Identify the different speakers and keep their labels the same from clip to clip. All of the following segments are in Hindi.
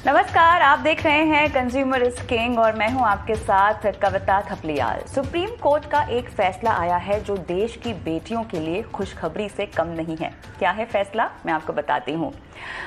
Speaker 1: नमस्कार, आप देख रहे हैं कंज्यूमर इज किंग और मैं हूं आपके साथ कविता थपलियाल। सुप्रीम कोर्ट का एक फैसला आया है जो देश की बेटियों के लिए खुशखबरी से कम नहीं है। क्या है फैसला, मैं आपको बताती हूं।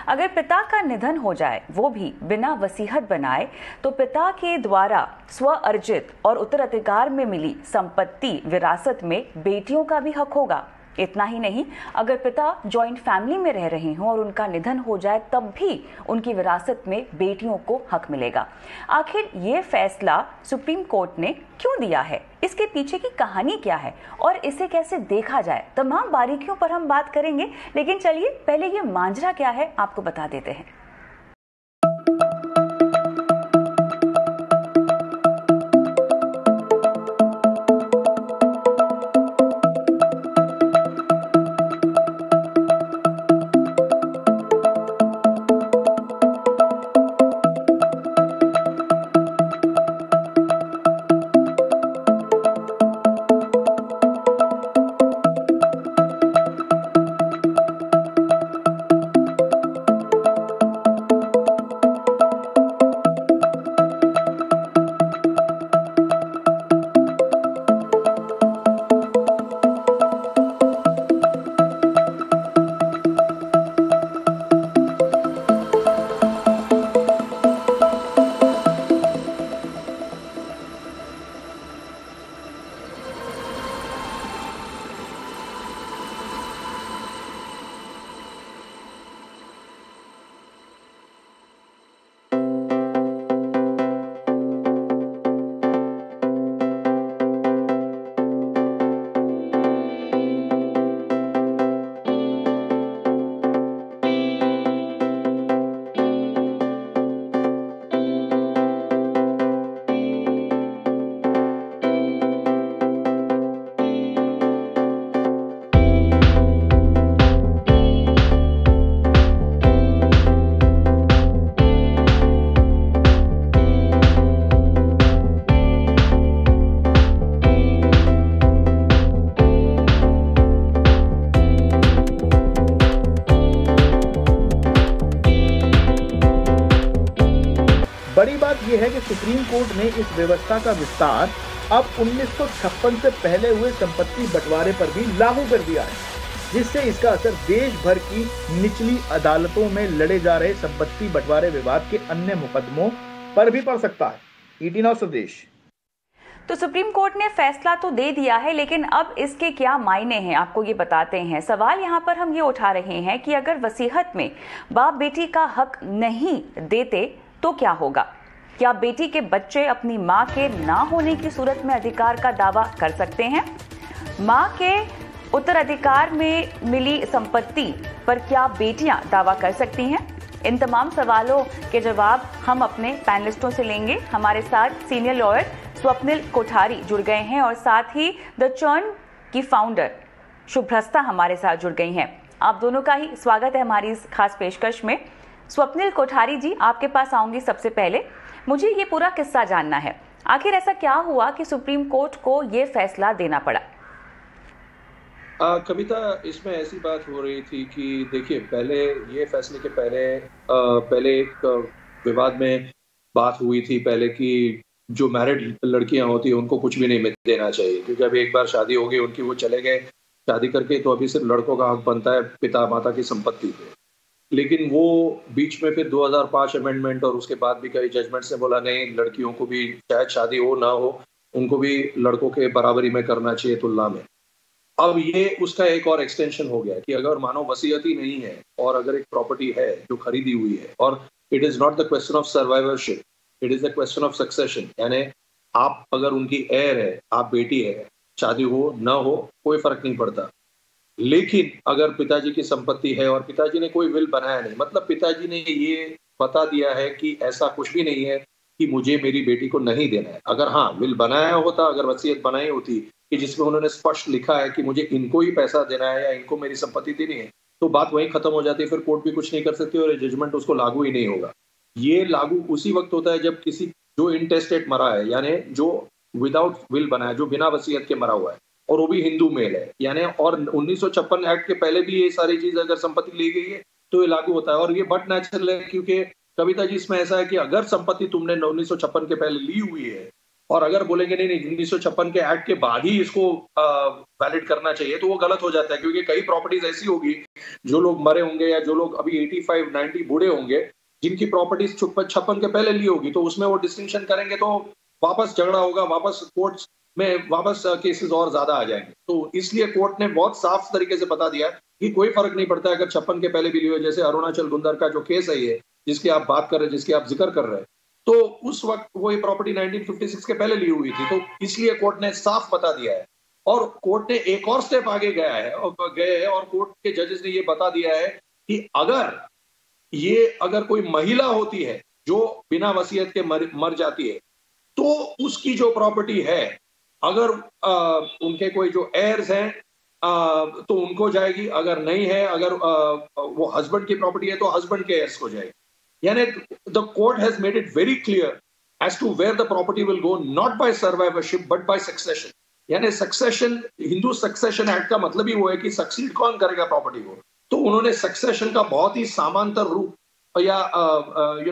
Speaker 1: अगर पिता का निधन हो जाए, वो भी बिना वसीयत बनाए, तो पिता के द्वारा स्व अर्जित और उत्तराधिकार में मिली संपत्ति विरासत में बेटियों का भी हक होगा। इतना ही नहीं, अगर पिता जॉइंट फैमिली में रह रहे हों और उनका निधन हो जाए तब भी उनकी विरासत में बेटियों को हक मिलेगा। आखिर ये फैसला सुप्रीम कोर्ट ने क्यों दिया है, इसके पीछे की कहानी क्या है और इसे कैसे देखा जाए, तमाम बारीकियों पर हम बात करेंगे। लेकिन चलिए पहले ये मांजरा क्या है आपको बता देते हैं।
Speaker 2: बड़ी बात यह है कि सुप्रीम कोर्ट ने इस व्यवस्था का विस्तार अब 1956 से पहले हुए संपत्ति बंटवारे पर भी लागू कर दिया है, जिससे इसका असर देश भर की निचली अदालतों में लड़े जा रहे संपत्ति बंटवारे विवाद के अन्य मुकदमों पर भी पड़ सकता है। ईटी नाउ संदेश।
Speaker 1: तो सुप्रीम कोर्ट ने फैसला तो दे दिया है, लेकिन अब इसके क्या मायने हैं आपको ये बताते हैं। सवाल यहाँ पर हम ये उठा रहे हैं कि अगर वसीयत में बाप बेटी का हक नहीं देते तो क्या होगा। क्या बेटी के बच्चे अपनी मां के ना होने की सूरत में अधिकार का दावा कर सकते हैं? मां के उत्तराधिकार में मिली संपत्ति पर क्या बेटियां दावा कर सकती हैं? इन तमाम सवालों के जवाब हम अपने पैनलिस्टों से लेंगे। हमारे साथ सीनियर लॉयर स्वप्निल कोठारी जुड़ गए हैं और साथ ही द चर्न की फाउंडर शुभ्रस्ता हमारे साथ जुड़ गई हैं। आप दोनों का ही स्वागत है हमारी इस खास पेशकश में। स्वप्निल कोठारी जी, आपके पास आऊंगी। सबसे पहले मुझे ये पूरा किस्सा जानना है, आखिर ऐसा क्या हुआ कि सुप्रीम कोर्ट को ये फैसला देना पड़ा?
Speaker 3: कविता, इसमें ऐसी बात हो रही थी कि देखिए, पहले ये फैसले के पहले एक विवाद में बात हुई थी पहले कि जो मैरिड लड़कियां होती हैं उनको कुछ भी नहीं देना चाहिए, क्योंकि अभी एक बार शादी हो गई उनकी, वो चले गए शादी करके, तो अभी सिर्फ लड़कों का हक बनता है पिता माता की संपत्ति पे। लेकिन वो बीच में फिर 2005 अमेंडमेंट और उसके बाद भी कई जजमेंट से बोला नहीं, लड़कियों को भी चाहे शादी हो ना हो उनको भी लड़कों के बराबरी में करना चाहिए तुलना में। अब ये उसका एक और एक्सटेंशन हो गया कि अगर मानो वसीयत ही नहीं है और अगर एक प्रॉपर्टी है जो खरीदी हुई है, और it is not the question of survivorship, it is the question of succession, यानी आप अगर उनकी हेयर है, आप बेटी है, शादी हो ना हो कोई फर्क नहीं पड़ता। लेकिन अगर पिताजी की संपत्ति है और पिताजी ने कोई विल बनाया नहीं, मतलब पिताजी ने ये बता दिया है कि ऐसा कुछ भी नहीं है कि मुझे मेरी बेटी को नहीं देना है। अगर हाँ विल बनाया होता, अगर वसीयत बनाई होती कि जिसमें उन्होंने स्पष्ट लिखा है कि मुझे इनको ही पैसा देना है या इनको मेरी संपत्ति देनी है, तो बात वहीं खत्म हो जाती है, फिर कोर्ट भी कुछ नहीं कर सकती और जजमेंट उसको लागू ही नहीं होगा। ये लागू उसी वक्त होता है जब किसी जो इंटेस्टेट मरा है, यानी जो विदाउट विल बना है, जो बिना वसीयत के मरा हुआ है, और वो भी हिंदू मेल है, यानी और 1956 एक्ट के पहले भी ये सारी चीज अगर संपत्ति ली गई है तो ये लागू होता है। और ये बट नेचुरल है, क्योंकि कविता जी इसमें ऐसा है कि अगर संपत्ति तुमने 1956 के पहले ली हुई है और अगर बोलेंगे नहीं नहीं 1956 के एक्ट के बाद ही इसको वैलिड करना चाहिए, तो वो गलत हो जाता है, क्योंकि कई प्रॉपर्टीज ऐसी होगी, जो लोग मरे होंगे या जो लोग अभी 85 90 बूढ़े होंगे, जिनकी प्रॉपर्टीज 56 के पहले ली होगी, तो उसमें वो डिस्टिंक्शन करेंगे तो वापस झगड़ा होगा, वापस कोर्ट्स में वापस केसेस और ज्यादा आ जाएंगे। तो इसलिए कोर्ट ने बहुत साफ तरीके से बता दिया कि कोई फर्क नहीं पड़ता अगर 56 के पहले भी ली हो। जैसे अरुणाचल गुंदर का जो केस है ये, जिसकी आप बात कर रहे हैं, जिसकी आप जिक्र कर रहे हैं, तो उस वक्त वो ये प्रॉपर्टी 1956 के पहले ली हुई थी, तो इसलिए कोर्ट ने साफ बता दिया है। और कोर्ट ने एक और स्टेप आगे गए हैं और कोर्ट के जजेस ने ये बता दिया है कि अगर कोई महिला होती है जो बिना वसीयत के मर जाती है, तो उसकी जो प्रॉपर्टी है, अगर उनके कोई जो एयर्स हैं तो उनको जाएगी, अगर नहीं है, अगर वो हस्बैंड की प्रॉपर्टी है तो हस्बैंड के एयर्स को जाएगी। यानी the court has made it very clear as to where the property will go, not by survivorship but by succession. यानी सक्सेशन, हिंदू सक्सेशन एक्ट का मतलब ही वो है कि सक्सीड कौन करेगा प्रॉपर्टी को। तो उन्होंने सक्सेशन का बहुत ही समांतर रूप या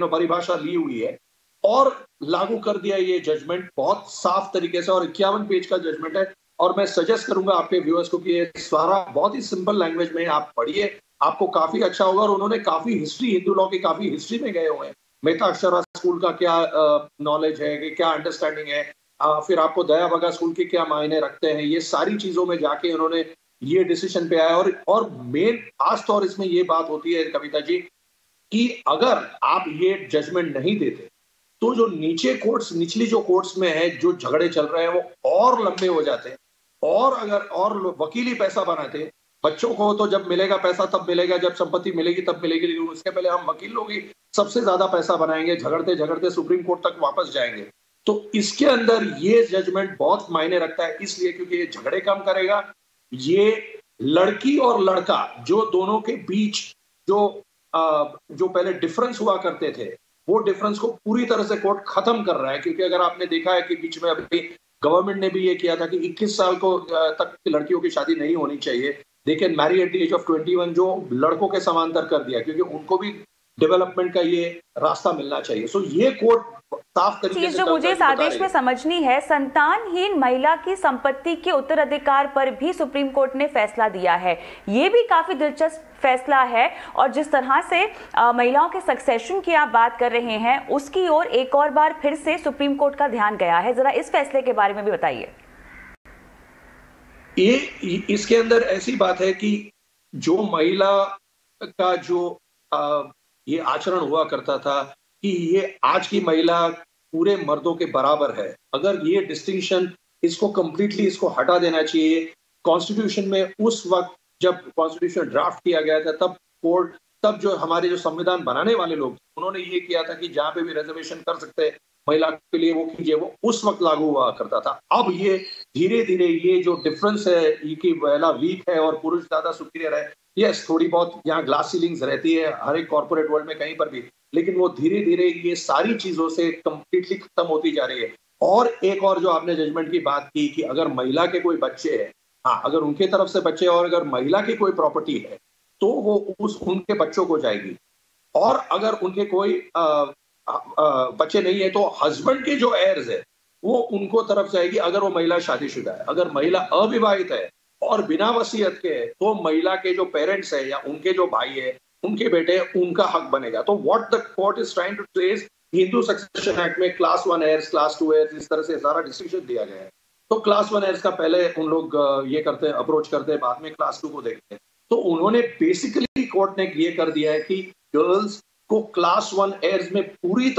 Speaker 3: परिभाषा ली हुई है और लागू कर दिया ये जजमेंट बहुत साफ तरीके से, और 51 पेज का जजमेंट है। और मैं सजेस्ट करूंगा आपके व्यूअर्स को कि ये सारा बहुत ही सिंपल लैंग्वेज में आप पढ़िए, आपको काफी अच्छा होगा। और उन्होंने काफी हिस्ट्री, हिंदू लॉ की काफी हिस्ट्री में गए हुए हैं। मेहता अक्षरा स्कूल का क्या नॉलेज है, कि क्या अंडरस्टैंडिंग है, फिर आपको दया भगा स्कूल के क्या मायने रखते हैं, ये सारी चीजों में जाके उन्होंने ये डिसीजन पे आया। और मेन खास तौर इसमें ये बात होती है कविता जी, कि अगर आप ये जजमेंट नहीं देते तो जो निचली जो कोर्ट्स में है जो झगड़े चल रहे हैं वो और लंबे हो जाते हैं। और अगर और वकील ही पैसा बनाते, बच्चों को तो जब मिलेगा पैसा तब मिलेगा, जब संपत्ति मिलेगी तब मिलेगी, लेकिन उसके पहले हम वकील लोग ही सबसे ज्यादा पैसा बनाएंगे, झगड़ते झगड़ते सुप्रीम कोर्ट तक वापस जाएंगे। तो इसके अंदर ये जजमेंट बहुत मायने रखता है, इसलिए क्योंकि ये झगड़े कम करेगा। ये लड़की और लड़का जो दोनों के बीच जो पहले डिफरेंस हुआ करते थे, वो डिफरेंस को पूरी तरह से कोर्ट खत्म कर रहा है। क्योंकि अगर आपने देखा है कि बीच में अभी गवर्नमेंट ने भी ये किया था कि 21 साल को तक की लड़कियों की शादी नहीं होनी चाहिए, they can marry at the age of 21, जो लड़कों के समांतर कर दिया, क्योंकि उनको भी डेवलपमेंट का ये रास्ता मिलना चाहिए। सो ये कोर्ट साफ तरीके
Speaker 1: चीज
Speaker 3: से
Speaker 1: जो मुझे इस आदेश में समझनी है, संतानहीन महिला की संपत्ति के उत्तराधिकार पर भी सुप्रीम कोर्ट ने फैसला दिया है। ये भी काफी दिलचस्प फैसला है। और जिस तरह से महिलाओं के सक्सेशन की आप बात कर रहे हैं, उसकी ओर एक और बार फिर से सुप्रीम कोर्ट का ध्यान गया है। जरा इस फैसले के बारे में भी बताइए।
Speaker 3: इसके अंदर ऐसी बात है कि जो महिला का जो ये आचरण हुआ करता था कि ये आज की महिला पूरे मर्दों के बराबर है, अगर ये डिस्टिंक्शन इसको कंप्लीटली इसको हटा देना चाहिए। कॉन्स्टिट्यूशन में उस वक्त जब कॉन्स्टिट्यूशन ड्राफ्ट किया गया था, तब जो हमारे जो संविधान बनाने वाले लोग, उन्होंने ये किया था कि जहां पे भी रिजर्वेशन कर सकते हैं महिला के लिए वो कीजिए, वो उस वक्त लागू हुआ करता था। अब ये धीरे धीरे ये जो डिफरेंस है कि महिला वीक है और पुरुष ज्यादा सुपीरियर है, यस थोड़ी बहुत यहाँ ग्लास सीलिंग्स रहती है हर एक कॉर्पोरेट वर्ल्ड में कहीं पर भी, लेकिन वो धीरे धीरे ये सारी चीजों से कंप्लीटली खत्म होती जा रही है। और एक और जो आपने जजमेंट की बात की कि अगर महिला के कोई बच्चे हैं, हाँ अगर उनके तरफ से बच्चे और अगर महिला की कोई प्रॉपर्टी है तो वो उनके बच्चों को जाएगी। और अगर उनके कोई बच्चे नहीं है तो हस्बैंड के जो एयर्स है वो उनको तरफ जाएगी, अगर वो महिला शादीशुदा है। अगर महिला अविवाहित है और बिना वसीयत के है तो महिला के जो पेरेंट्स है या उनके जो भाई है, उनके बेटे, उनका हक बनेगा। तो what the court is trying to trace, Hindu succession act में क्लास 1 एयर्स, क्लास 2 एयर्स, इस तरह से सारा डिस्टिंक्शन दिया गया है। तो क्लास 1 एयर्स का पहले उन लोग ये करते हैं, अप्रोच करते हैं, बाद में क्लास 2 को देखते हैं। तो उन्होंने बेसिकली कोर्ट ने ये कर दिया है कि गर्ल्स को क्लास 1 एयर्स में पूरी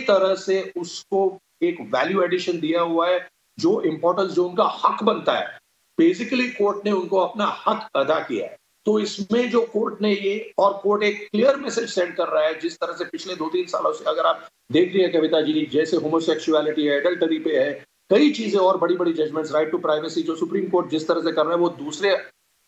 Speaker 3: तरह से उसको एक वैल्यू एडिशन दिया हुआ है, जो इंपॉर्टेंस जो उनका हक बनता है, बेसिकली कोर्ट ने उनको अपना हक अदा किया है। तो इसमें जो कोर्ट ने ये, और कोर्ट एक क्लियर मैसेज सेंड कर रहा है, जिस तरह से पिछले 2-3 सालों से अगर आप देख रही है कविता जी, जैसे होमोसेक्सुअलिटी है, एडल्टरी पे है, कई चीजें और बड़ी बड़ी जजमेंट्स, राइट टू प्राइवेसी जो सुप्रीम कोर्ट जिस तरह से कर रहा है, वो दूसरे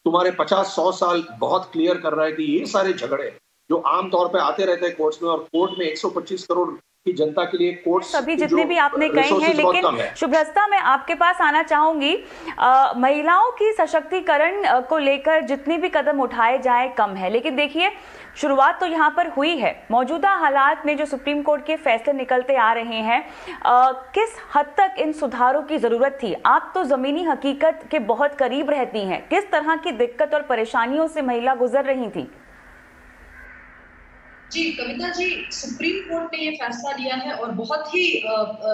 Speaker 3: तुम्हारे 50-100 साल बहुत क्लियर कर रहा है कि ये सारे झगड़े जो आमतौर पे आते रहते हैं कोर्ट्स में, और कोर्ट में 125 करोड़ कि जनता के लिए कोर्ट्स
Speaker 1: सभी जितने भी आपने कहे हैं, लेकिन शुभ्रस्ता मैं आपके पास आना चाहूंगी। महिलाओं की सशक्तिकरण को लेकर जितने भी कदम उठाए जाए कम है, लेकिन देखिए शुरुआत तो यहाँ पर हुई है। मौजूदा हालात में जो सुप्रीम कोर्ट के फैसले निकलते आ रहे हैं, किस हद तक इन सुधारों की जरूरत थी? आप तो जमीनी हकीकत के बहुत करीब रहती हैं, किस तरह की दिक्कत और परेशानियों से महिला गुजर रही थी?
Speaker 4: जी कविता जी, सुप्रीम कोर्ट ने ये फैसला लिया है और बहुत ही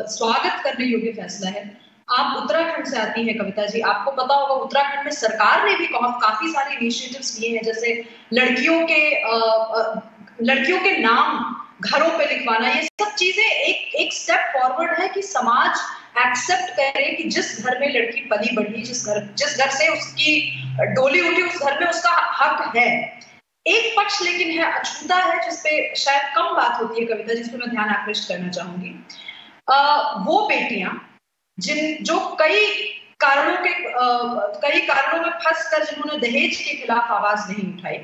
Speaker 4: स्वागत करने योग्य फैसला है। आप उत्तराखंड से आती हैं कविता जी, आपको पता होगा उत्तराखंड में सरकार ने भी काफी सारे इनिशिएटिव्स लिए हैं, जैसे लड़कियों के नाम घरों पे लिखवाना। ये सब चीजें एक स्टेप फॉरवर्ड है कि समाज एक्सेप्ट करे कि जिस घर में लड़की पली बढ़ी, जिस घर से उसकी डोली उठी, उस घर में उसका हक है। एक पक्ष लेकिन है अछूता है, जिसपे शायद कम बात होती है कविता, जिसपे मैं ध्यान आकृष्ट करना चाहूंगी। वो बेटियां जो कई कारणों में फंसकर जिन्होंने दहेज के खिलाफ आवाज नहीं उठाई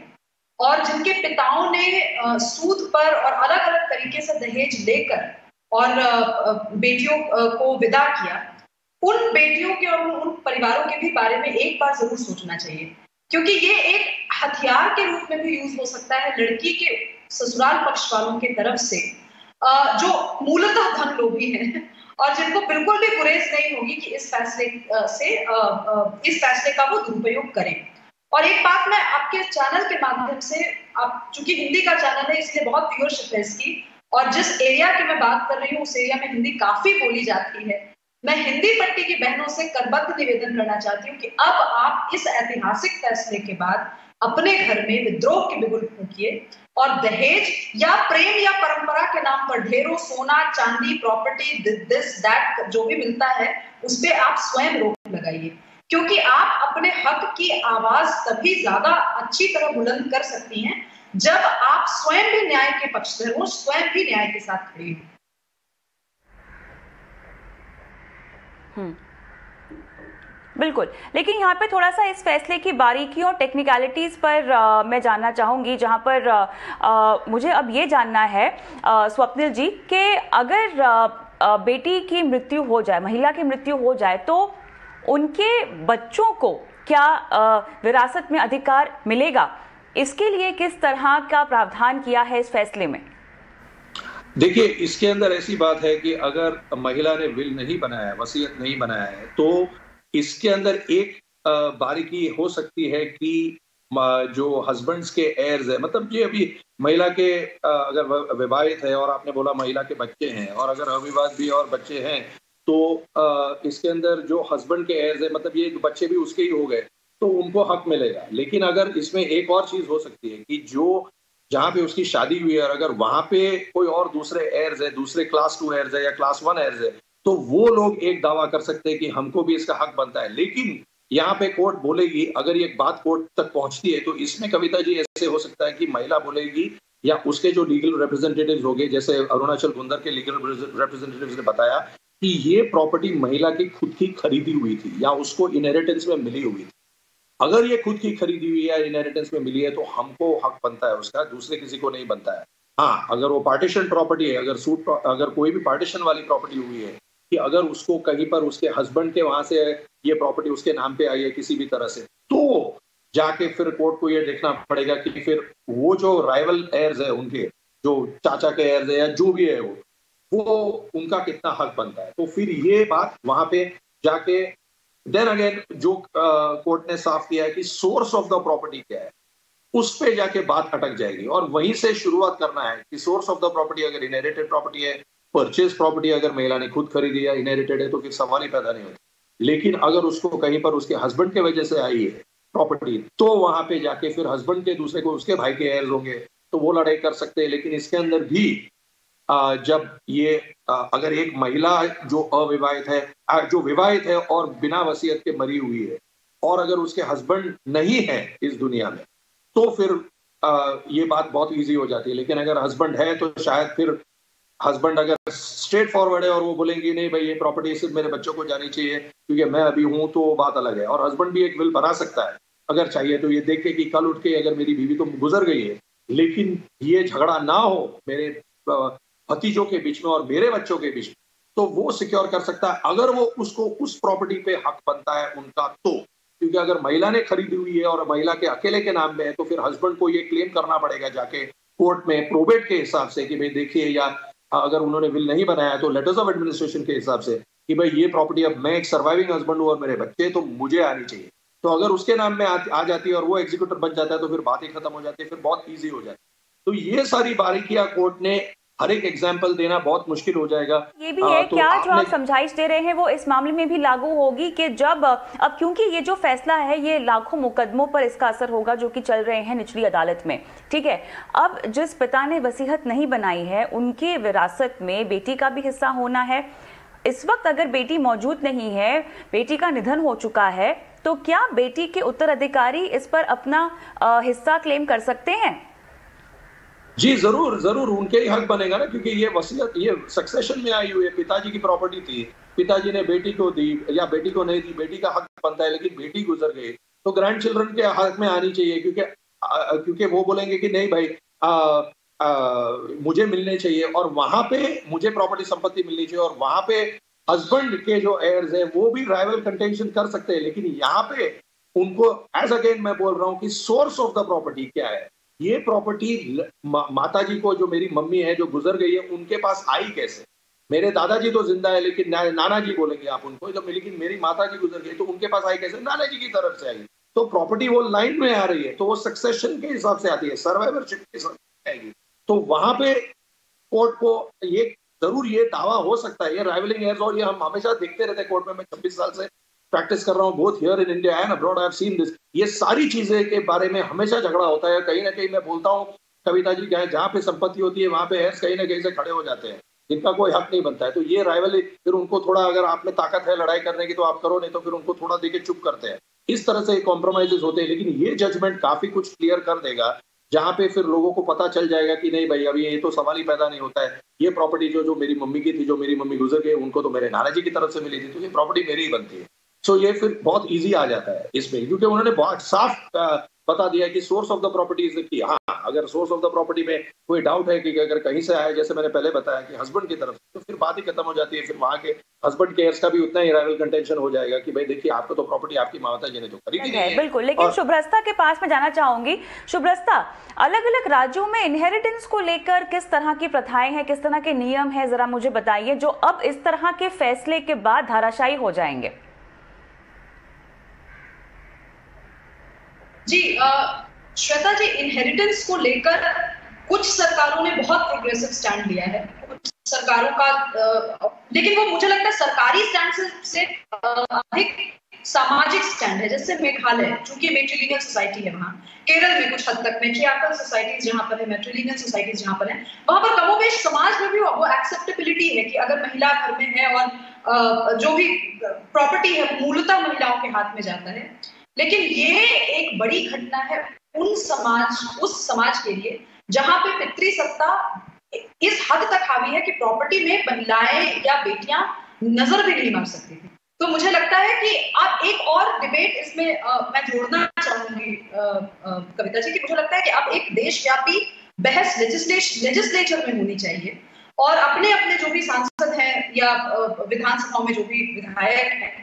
Speaker 4: और जिनके पिताओं ने सूद पर और अलग अलग तरीके से दहेज लेकर और बेटियों को विदा किया, उन बेटियों के और उन परिवारों के भी बारे में एक बार जरूर सोचना चाहिए, क्योंकि ये एक हथियार के रूप में भी यूज हो सकता है लड़की के ससुराल पक्ष वालों की तरफ से, जो मूलतः धन लोभी हैं और जिनको बिल्कुल भी गुरेज नहीं होगी कि इस फैसले का वो दुरुपयोग करें। और एक बात मैं आपके चैनल के माध्यम से, आप चूंकि हिंदी का चैनल है इसलिए बहुत व्यूअरशिप है इसकी, और जिस एरिया की मैं बात कर रही हूँ उस एरिया में हिंदी काफी बोली जाती है, मैं हिंदी पट्टी की बहनों से करबद्ध निवेदन करना चाहती हूँ कि अब आप इस ऐतिहासिक फैसले के बाद अपने घर में विद्रोह के बिगुल फूंकिए और दहेज या प्रेम या परंपरा के नाम पर ढेरों सोना चांदी प्रॉपर्टी दिस दैट जो भी मिलता है उस पे आप स्वयं रोक लगाइए, क्योंकि आप अपने हक की आवाज तभी ज्यादा अच्छी तरह बुलंद कर सकती हैं जब आप स्वयं भी न्याय के पक्षधर हो, स्वयं भी न्याय के साथ खड़ी हो।
Speaker 1: बिल्कुल, लेकिन यहाँ पे थोड़ा सा इस फैसले की बारीकियों टेक्निकलिटीज पर मैं जानना चाहूंगी, जहाँ पर मुझे अब ये जानना है स्वप्निल जी कि अगर बेटी की मृत्यु हो जाए, महिला की मृत्यु हो जाए, तो उनके बच्चों को क्या विरासत में अधिकार मिलेगा? इसके लिए किस तरह का प्रावधान किया है इस फैसले में?
Speaker 3: देखिए, इसके अंदर ऐसी बात है कि अगर महिला ने विल नहीं बनाया, वसीयत नहीं बनाया है, तो इसके अंदर एक बारीकी हो सकती है कि जो हस्बैंड्स के एयर्स है, मतलब ये अभी महिला के अगर विवाहित है और आपने बोला महिला के बच्चे हैं, और अगर अविवाहित भी और बच्चे हैं, तो इसके अंदर जो हस्बैंड के एयर्स है, मतलब ये बच्चे भी उसके ही हो गए, तो उनको हक मिलेगा। लेकिन अगर इसमें एक और चीज हो सकती है कि जो जहाँ पे उसकी शादी हुई है और अगर वहां पे कोई और दूसरे एयर्स है, दूसरे क्लास 2 एयर्स है या क्लास 1 एयर्स है, तो वो लोग एक दावा कर सकते हैं कि हमको भी इसका हक बनता है। लेकिन यहाँ पे कोर्ट बोलेगी, अगर ये बात कोर्ट तक पहुंचती है, तो इसमें कविता जी ऐसे हो सकता है कि महिला बोलेगी या उसके जो लीगल रिप्रेजेंटेटिव्स हो गए, जैसे अरुणाचल गुंदर के लीगल रिप्रेजेंटेटिव्स ने बताया कि ये प्रॉपर्टी महिला की खुद की खरीदी हुई थी या उसको इनहेरिटेंस में मिली हुई थी। अगर ये खुद की खरीदी हुई है या इनहेरिटेंस में मिली है, तो हमको हक बनता है उसका, दूसरे किसी को नहीं बनता है। हाँ, अगर वो पार्टीशन प्रॉपर्टी है, अगर कोई भी पार्टीशन वाली प्रॉपर्टी हुई है कि अगर उसको कहीं पर उसके हस्बैंड के वहां से ये प्रॉपर्टी उसके नाम पे आई है किसी भी तरह से, तो जाके फिर कोर्ट को ये देखना पड़ेगा कि फिर वो जो राइवल एयर्स है, उनके जो चाचा के एयर्स है या जो भी है वो उनका कितना हक बनता है। तो फिर ये बात वहां पे जाके देन अगेन जो कोर्ट ने साफ किया है कि सोर्स ऑफ द प्रॉपर्टी क्या है, उस पे जाके बात अटक जाएगी और वहीं से शुरुआत करना है कि सोर्स ऑफ द प्रॉपर्टी अगर इनहेरिटेड प्रॉपर्टी है, परचेज प्रॉपर्टी अगर महिला ने खुद खरीदी या इनहेरिटेड है, तो फिर सवाल ही पैदा नहीं होता। लेकिन अगर उसको कहीं पर उसके हस्बैंड के वजह से आई है प्रॉपर्टी, तो वहां पे जाके फिर हस्बैंड के दूसरे को उसके भाई के एयर्स होंगे, तो वो लड़ाई कर सकते हैं। लेकिन इसके अंदर भी जब ये अगर एक महिला जो अविवाहित है, जो विवाहित है और बिना वसीयत के मरी हुई है, और अगर उसके हस्बैंड नहीं है इस दुनिया में, तो फिर ये बात बहुत इजी हो जाती है। लेकिन अगर हस्बैंड है, तो शायद फिर हस्बैंड अगर स्ट्रेट फॉरवर्ड है और वो बोलेंगे नहीं भाई ये प्रॉपर्टी सिर्फ मेरे बच्चों को जानी चाहिए क्योंकि मैं अभी हूं, तो बात अलग है। और हस्बैंड भी एक विल बना सकता है अगर चाहिए तो, ये देख के कि कल उठ के अगर मेरी बीवी तो गुजर गई है, लेकिन ये झगड़ा ना हो मेरे भतीजों के बीच में और मेरे बच्चों के बीच में, तो वो सिक्योर कर सकता है अगर वो उसको उस प्रॉपर्टी पे हक बनता है उनका तो। क्योंकि अगर महिला ने खरीदी हुई है और महिला के अकेले के नाम में है तो फिर हस्बैंड को ये क्लेम करना पड़ेगा जाके कोर्ट में प्रोबेट के हिसाब से कि भाई देखिए, या अगर उन्होंने विल नहीं बनाया तो लेटर्स ऑफ एडमिनिस्ट्रेशन के हिसाब से कि भाई ये प्रॉपर्टी अब मैं एक सर्वाइविंग हस्बैंड हूँ और मेरे बच्चे तो मुझे आनी चाहिए। तो अगर उसके नाम में आ जाती है और वो एग्जीक्यूटर बन जाता है तो फिर बात ही खत्म हो जाती है, फिर बहुत ईजी हो जाती है। तो ये सारी बारीकियां कोर्ट ने हर एक एग्जाम्पल देना बहुत मुश्किल हो जाएगा।
Speaker 1: ये भी है तो क्या जो आप समझाइश दे रहे हैं वो इस मामले में भी लागू होगी कि जब अब क्योंकि ये जो फैसला है ये लाखों मुकदमों पर इसका असर होगा जो कि चल रहे हैं निचली अदालत में, ठीक है। अब जिस पिता ने वसीयत नहीं बनाई है उनके विरासत में बेटी का भी हिस्सा होना है। इस वक्त अगर बेटी मौजूद नहीं है, बेटी का निधन हो चुका है, तो क्या बेटी के उत्तराधिकारी इस पर अपना हिस्सा क्लेम कर सकते हैं?
Speaker 3: जी जरूर जरूर, उनके ही हक बनेगा ना, क्योंकि ये वसीयत ये सक्सेशन में आई हुई है। पिताजी की प्रॉपर्टी थी, पिताजी ने बेटी को दी या बेटी को नहीं दी, बेटी का हक बनता है, लेकिन बेटी गुजर गई तो ग्रैंड चिल्ड्रन के हक में आनी चाहिए। क्योंकि वो बोलेंगे कि नहीं भाई मुझे मिलने चाहिए और वहां पे मुझे प्रॉपर्टी संपत्ति मिलनी चाहिए, और वहां पे हस्बैंड के जो एयर्स है वो भी राइवल कंटेंशन कर सकते हैं। लेकिन यहाँ पे उनको एज अगेन मैं बोल रहा हूँ कि सोर्स ऑफ द प्रॉपर्टी क्या है। ये प्रॉपर्टी माता जी को, जो मेरी मम्मी है जो गुजर गई है, उनके पास आई कैसे? मेरे दादाजी तो जिंदा है लेकिन नाना जी बोलेंगे आप उनको, जब लेकिन मेरी माता जी गुजर गई तो उनके पास आई कैसे? नाना जी की तरफ से आई। तो प्रॉपर्टी वो लाइन में आ रही है तो वो सक्सेशन के हिसाब से आती है, सर्वाइवरशिप के हिसाब से आएगी। तो वहां पे कोर्ट को ये जरूर ये दावा हो सकता है, ये राइवलिंग एयर्स, और ये हम हमेशा देखते रहते हैं कोर्ट में। मैं 26 साल से प्रैक्टिस कर रहा हूँ, both here in India and abroad, I have seen this. ये सारी चीजें के बारे में हमेशा झगड़ा होता है। कहीं ना कहीं मैं बोलता हूँ कविता जी, जहाँ पे संपत्ति होती है वहां पे एयर्स कहीं ना कहीं से खड़े हो जाते हैं जिनका कोई हक नहीं बनता है। तो ये राइवल फिर उनको थोड़ा, अगर आप में ताकत है लड़ाई करने की तो आप करो, नहीं तो फिर उनको थोड़ा देके चुप करते हैं। इस तरह से कॉम्प्रोमाइजेस होते हैं। लेकिन ये जजमेंट काफी कुछ क्लियर कर देगा, जहां पे फिर लोगों को पता चल जाएगा कि नहीं भाई अभी ये तो सवाल ही पैदा नहीं होता है। ये प्रॉपर्टी जो मेरी मम्मी की थी, जो मेरी मम्मी गुजर गई, उनको तो मेरे नाना जी की तरफ से मिली थी, तो ये प्रॉपर्टी मेरी ही बनती है। सो ये फिर बहुत इजी आ जाता है इसमें, क्योंकि उन्होंने बहुत साफ बता दिया कि source of the property is की। हाँ, अगर सोर्स ऑफ द प्रॉपर्टी में कोई डाउट है कि अगर कहीं से आया, जैसे मैंने पहले बताया कि हस्बैंड की तरफ से, तो फिर बात ही खत्म हो जाती है। फिर वहां के हस्बैंड के एयर्स का भी उतना ही राइवल कंटेंशन हो जाएगा कि भाई देखिए आपको तो प्रॉपर्टी आपकी माता जी ने तो खरीदी नहीं है।
Speaker 1: बिल्कुल। लेकिन शुभ्रस्ता के पास मैं जाना चाहूंगी। शुभ्रस्ता, अलग अलग राज्यों में इनहेरिटेंस को लेकर किस तरह की प्रथाएं हैं, किस तरह के नियम हैं, जरा मुझे बताइए, जो अब इस तरह के फैसले के बाद धाराशायी हो जाएंगे। जी
Speaker 4: श्वेता जी, इनहेरिटेंस को लेकर कुछ सरकारों ने बहुत प्रोग्रेसिव स्टैंड लिया है, कुछ सरकारों का, लेकिन वो मुझे लगता है सरकारी स्टैंड से अधिक सामाजिक स्टैंड है। जैसे मेघालय, चूंकि मैट्रिलिनियल सोसाइटी है वहाँ, केरल में कुछ हद तक मैट्रियार्कल सोसाइटीज जहाँ पर है, मैट्रिलिनियल सोसाइटीज जहाँ पर है, वहां पर कमोबेश समाज में भी वो एक्सेप्टेबिलिटी है कि अगर महिला घर में है और जो भी प्रॉपर्टी है मूलतः महिलाओं के हाथ में जाता है। लेकिन ये एक बड़ी घटना है उस समाज के लिए जहां पे पितृसत्ता इस हद तक हावी है कि प्रॉपर्टी में महिलाएं या बेटियां नजर भी नहीं मार सकती थी। तो मुझे लगता है कि आप एक और डिबेट इसमें मैं जोड़ना चाहूंगी कविता जी, कि मुझे लगता है कि अब एक देशव्यापी बहस लेजिस्लेचर में होनी चाहिए, और अपने अपने जो भी सांसद हैं या विधानसभाओं में जो भी विधायक हैं,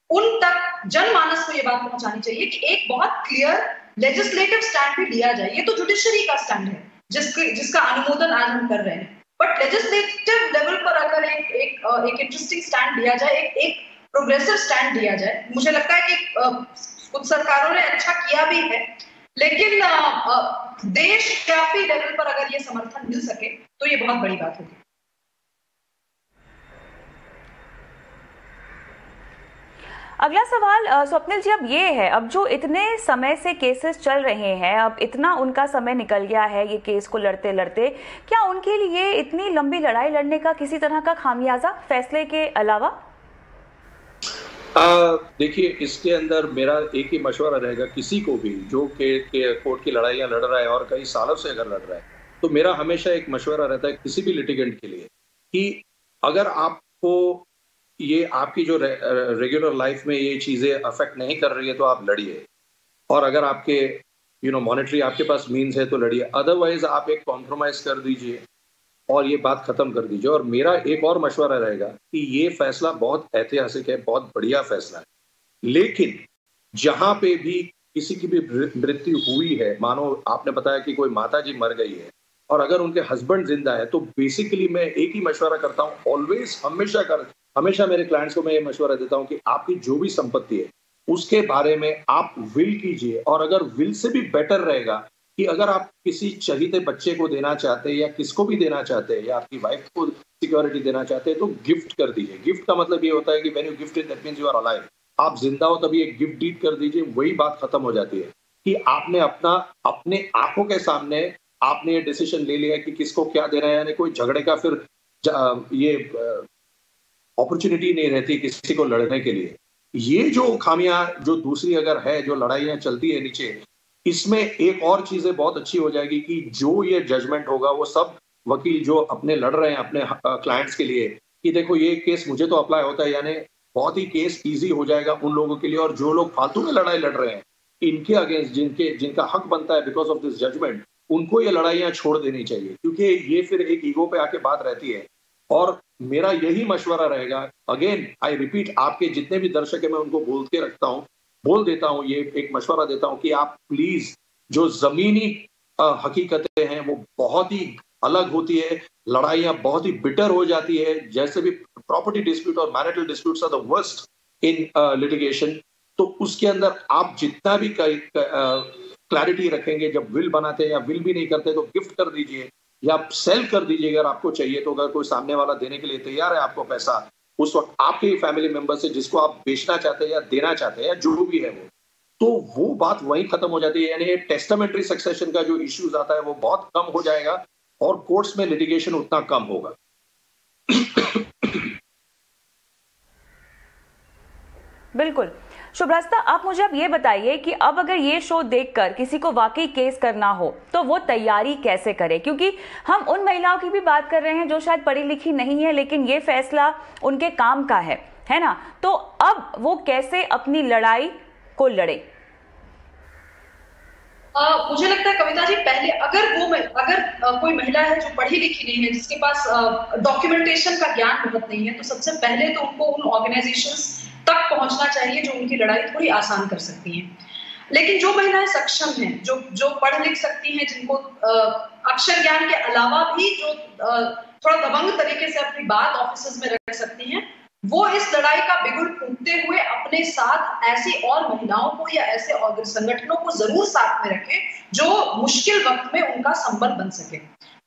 Speaker 4: उन तक जनमानस को ये बात पहुंचानी चाहिए कि एक बहुत क्लियर लेजिस्लेटिव स्टैंड भी लिया जाए। ये तो जुडिशरी का स्टैंड है जिसका अनुमोदन आज हम कर रहे हैं, बट लेजिस्लेटिव लेवल पर अगर एक इंटरेस्टिंग स्टैंड लिया जाए, एक प्रोग्रेसिव स्टैंड लिया जाए, मुझे लगता है कि कुछ सरकारों ने अच्छा किया भी है, लेकिन देशव्यापी लेवल पर अगर ये समर्थन मिल सके तो ये बहुत बड़ी बात होगी।
Speaker 1: अगला सवाल स्वप्निल जी, अब ये है, अब जो इतने समय से केसेस चल रहे हैं, अब इतना उनका समय निकल गया है ये केस को लड़ते लड़ते, क्या उनके लिए इतनी लंबी लड़ाई लड़ने का किसी तरह का खामियाजा फैसले के अलावा?
Speaker 3: देखिए, इसके अंदर मेरा एक ही मशवरा रहेगा, किसी को भी जो कोर्ट की लड़ाइयाँ लड़ रहा है और कई सालों से अगर लड़ रहा है, तो मेरा हमेशा एक मशवरा रहता है किसी भी लिटिगेंट के लिए कि अगर आपको ये आपकी जो रेगुलर लाइफ में ये चीजें अफेक्ट नहीं कर रही है तो आप लड़िए, और अगर आपके मॉनेटरी आपके पास मीन्स है तो लड़िए, अदरवाइज आप एक कॉम्प्रोमाइज कर दीजिए और ये बात खत्म कर दीजिए। और मेरा एक और मशवरा रहेगा कि ये फैसला बहुत ऐतिहासिक है, बहुत बढ़िया फैसला है, लेकिन जहां पे भी किसी की भी मृत्यु हुई है, मानो आपने बताया कि कोई माता जी मर गई है और अगर उनके हस्बैंड जिंदा है, तो बेसिकली मैं एक ही मशवरा करता हूँ, ऑलवेज हमेशा मेरे क्लाइंट्स को मैं ये मशवरा देता हूँ कि आपकी जो भी संपत्ति है उसके बारे में आप विल कीजिए। और अगर विल से भी बेटर रहेगा कि अगर आप किसी चहीते बच्चे को देना चाहते हैं या किसको भी देना चाहते हैं या आपकी वाइफ को सिक्योरिटी देना चाहते हैं, तो गिफ्ट कर दीजिए। गिफ्ट का मतलब ये होता है कि when you gift it that means you are alive. आप जिंदा हो तभी एक गिफ्ट डीड कर दीजिए, वही बात खत्म हो जाती है कि आपने अपने आंखों के सामने आपने ये डिसीजन ले लिया कि किसको क्या देना है, यानी कोई झगड़े का फिर ये अपॉर्चुनिटी नहीं रहती किसी को लड़ने के लिए। ये जो खामियां जो दूसरी अगर है, जो लड़ाइयां चलती है नीचे, इसमें एक और चीजें बहुत अच्छी हो जाएगी कि जो ये जजमेंट होगा वो सब वकील जो अपने लड़ रहे हैं अपने क्लाइंट्स के लिए कि देखो ये केस मुझे तो अप्लाई होता है, यानी बहुत ही केस इजी हो जाएगा उन लोगों के लिए। और जो लोग फालतू में लड़ाई लड़ रहे हैं इनके अगेंस्ट जिनका हक बनता है बिकॉज ऑफ दिस जजमेंट, उनको ये लड़ाइयां छोड़ देनी चाहिए, क्योंकि ये फिर एक ईगो पे आके बात रहती है। और मेरा यही मशवरा रहेगा, अगेन आई रिपीट, आपके जितने भी दर्शक है मैं उनको बोल देता हूं, ये एक मशवरा देता हूं कि आप प्लीज जो जमीनी हकीकतें हैं वो बहुत ही अलग होती है, लड़ाइयां बहुत ही बिटर हो जाती है, जैसे भी प्रॉपर्टी डिस्प्यूट और marital disputes are the worst in litigation. तो उसके अंदर आप जितना भी क्लैरिटी रखेंगे, जब विल बनाते हैं या विल भी नहीं करते तो गिफ्ट कर दीजिए या सेल कर दीजिए अगर आपको चाहिए तो। अगर कोई सामने वाला देने के लिए तैयार है आपको पैसा, उस वक्त आपके ही फैमिली मेंबर से जिसको आप बेचना चाहते हैं या देना चाहते हैं या जो भी है तो वो बात वहीं खत्म हो जाती है। यानी टेस्टामेंटरी सक्सेशन का जो इश्यूज आता है वो बहुत कम हो जाएगा और कोर्ट्स में लिटिगेशन उतना कम होगा।
Speaker 1: बिल्कुल। शुभ्रस्ता, आप मुझे अब ये बताइए कि अब अगर ये शो देखकर किसी को वाकई केस करना हो तो वो तैयारी कैसे करे, क्योंकि हम उन महिलाओं की भी बात कर रहे हैं जो शायद पढ़ी लिखी नहीं है लेकिन ये फैसला उनके काम का है ना? तो अब वो कैसे अपनी लड़ाई को लड़े?
Speaker 4: मुझे लगता है कविता जी, पहले अगर कोई महिला है जो पढ़ी लिखी नहीं है, जिसके पास डॉक्यूमेंटेशन का ज्ञान बहुत नहीं है, तो सबसे पहले तो उनको उन ऑर्गेनाइजेशंस तक पहुंचना चाहिए जो उनकी लड़ाई थोड़ी आसान कर सकती हैं। लेकिन जो महिलाएं सक्षम हैं, जो पढ़ लिख सकती हैं, जिनको अक्षर ज्ञान के अलावा भी जो थोड़ा दबंग तरीके से अपनी बात ऑफिस में रख सकती हैं, वो इस लड़ाई का बिगुल फूंकते हुए अपने साथ ऐसी और महिलाओं को या ऐसे और संगठनों को जरूर साथ में रखें जो मुश्किल वक्त में उनका संबल बन सके।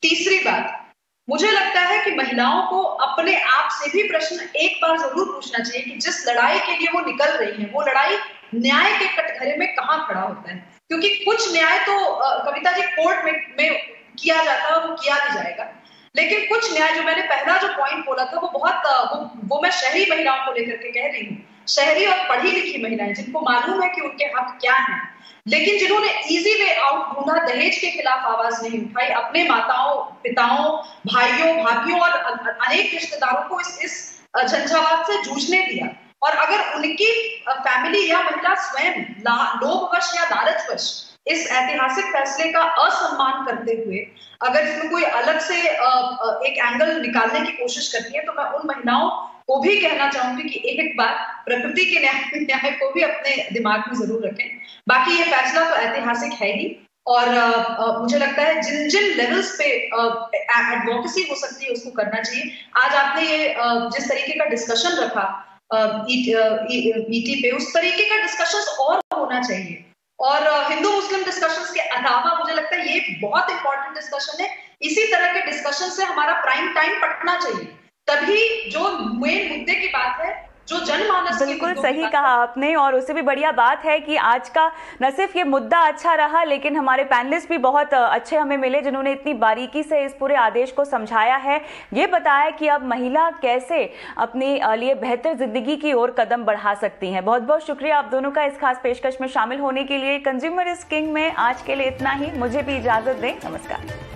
Speaker 4: तीसरी बात, मुझे लगता है कि महिलाओं को अपने आप से भी प्रश्न एक बार जरूर पूछना चाहिए कि जिस लड़ाई के लिए वो निकल रही है, वो लड़ाई न्याय के कटघरे में कहाँ खड़ा होता है। क्योंकि कुछ न्याय तो कविता जी कोर्ट में किया जाता है और वो किया भी जाएगा, लेकिन कुछ न्याय, जो मैंने पहला जो पॉइंट बोला था, वो मैं शहरी महिलाओं को लेकर के कह रही हूँ। शहरी और पढ़ी लिखी महिलाएं जिनको मालूम है कि उनके हक क्या हैं, लेकिन जिन्होंने इजी वे आउट ढूंढा, दहेज के खिलाफ आवाज नहीं उठाई, अपने माताओं, पिताओं, भाइयों, भाभियों और अनेक रिश्तेदारों को इस झंझावात से जूझने दिया। और अगर उनकी फैमिली या महिला स्वयं लोभवश या लालचवश इस ऐतिहासिक फैसले का असम्मान करते हुए अगर इसमें कोई अलग से एक एंगल निकालने की कोशिश करती है, तो मैं उन महिलाओं को भी कहना चाहूंगी कि एक बार प्रकृति के न्याय को भी अपने दिमाग में जरूर रखें। बाकी ये फैसला तो ऐतिहासिक है ही, और मुझे लगता है जिन जिन लेवल्स पे एडवोकेसी हो सकती है उसको करना चाहिए। आज आपने ये जिस तरीके का डिस्कशन रखा ईटी पे, उस तरीके का डिस्कशन और होना चाहिए। और हिंदू मुस्लिम डिस्कशंस के अलावा मुझे लगता है ये बहुत इंपॉर्टेंट डिस्कशन है। इसी तरह के डिस्कशन से हमारा प्राइम टाइम पटना चाहिए, तभी जो मेन मुद्दे की बात है, जो जनमानस,
Speaker 1: बिल्कुल सही कहा आपने। और उससे भी बढ़िया बात है कि आज का न सिर्फ ये मुद्दा अच्छा रहा, लेकिन हमारे पैनलिस्ट भी बहुत अच्छे हमें मिले जिन्होंने इतनी बारीकी से इस पूरे आदेश को समझाया है, ये बताया कि अब महिला कैसे अपने लिए बेहतर जिंदगी की ओर कदम बढ़ा सकती हैं। बहुत बहुत शुक्रिया आप दोनों का इस खास पेशकश में शामिल होने के लिए। कंज्यूमर इज किंग में आज के लिए इतना ही, मुझे भी इजाजत दें, नमस्कार।